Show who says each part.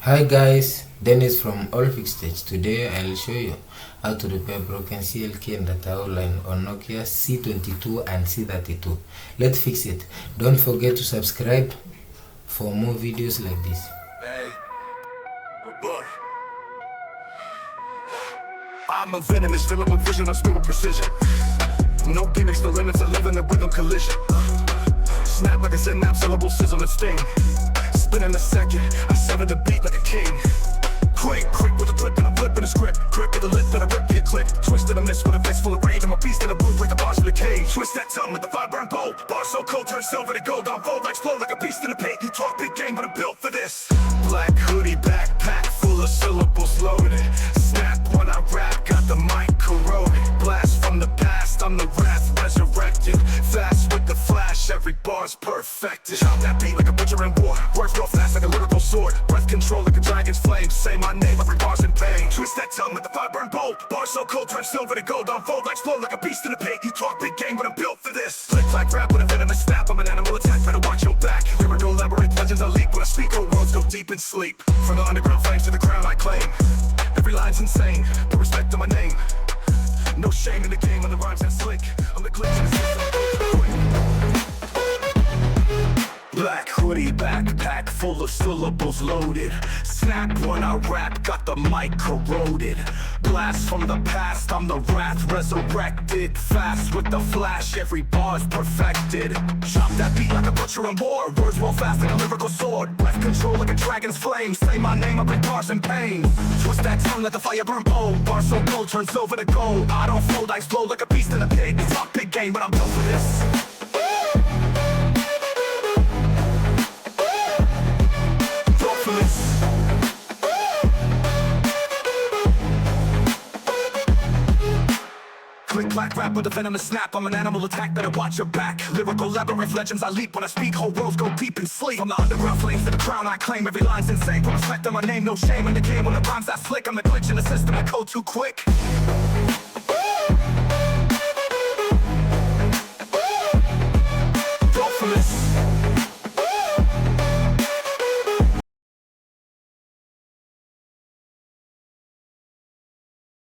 Speaker 1: Hi guys, Dennis from ALLFIXTECH. Today I'll show you how to repair broken CLK and DAT0 line on Nokia C22 and C32. Let's fix it. Don't forget to subscribe for more videos like this.
Speaker 2: Hey, boy. I'm a venomous, filling with vision, I spin with precision. No gimmicks, no limits, I live in a rhythm collision. Snap like a synapse, syllable, sizzle and sting. Spin in a second, I sever the beat like a king. Quick with a flip and a flip in a script. Grip with a lip and a rip, hit click. Twist and a miss with a face full of rage. I'm a beast in a booth, break the bars with a cage. Twist that tongue with the fire burn bold. Bar so cold, turn silver to gold. I'll fold, I explode like a beast in a pit. You talk big game, but I'm built for this. Black hoodie, backpack, full of syllables loaded. Snap when I rap, got the mic corroded. Blast from the past, I'm the wrath resurrected. Fast with the flash, every bar's perfected. Chop that beat like a butcher in war. Words real fast like a lyrical sword. Breath control like a dragon's flame. Say my name, every bar's in pain. Twist that tongue with the fire burn bold. Bar so cold, turn silver to gold. Unfold, I explode like a beast in a pit. You talk big game, but I'm built for this. Flick like rap with a venomous snap. I'm an animal attack, better watch your back. Lyrical labyrinth, legends I leap. When I speak, old worlds go deep in sleep. From the underground flames to the crown I claim. Every line's insane, put respect to my name. No shame in the game when the rhymes that slick. I'm the glitch in the system. Black hoodie, backpack, full of syllables loaded. Snap when I rap, got the mic corroded. Blast from the past, I'm the wrath resurrected. Fast with the flash, every bar's perfected. Chop that beat like a butcher and war. Words roll fast like a lyrical sword. Breath control like a dragon's flame. Say my name, I bring bars in pain. Twist that tongue, let the fire burn bold. Bar so cold, turns over to gold. I don't fold, I explode like a beast in a pit. Talk big game, but I'm built for this. Click black rap with a venomous snap. I'm an animal attack, better watch your back. Lyrical labyrinth, legends I leap. When I speak, whole worlds go deep in sleep. From the underground flames to the crown I claim. Every line's insane, put respect on my name. No shame in the game when the rhymes that slick. I'm the glitch in the system, I code too quick.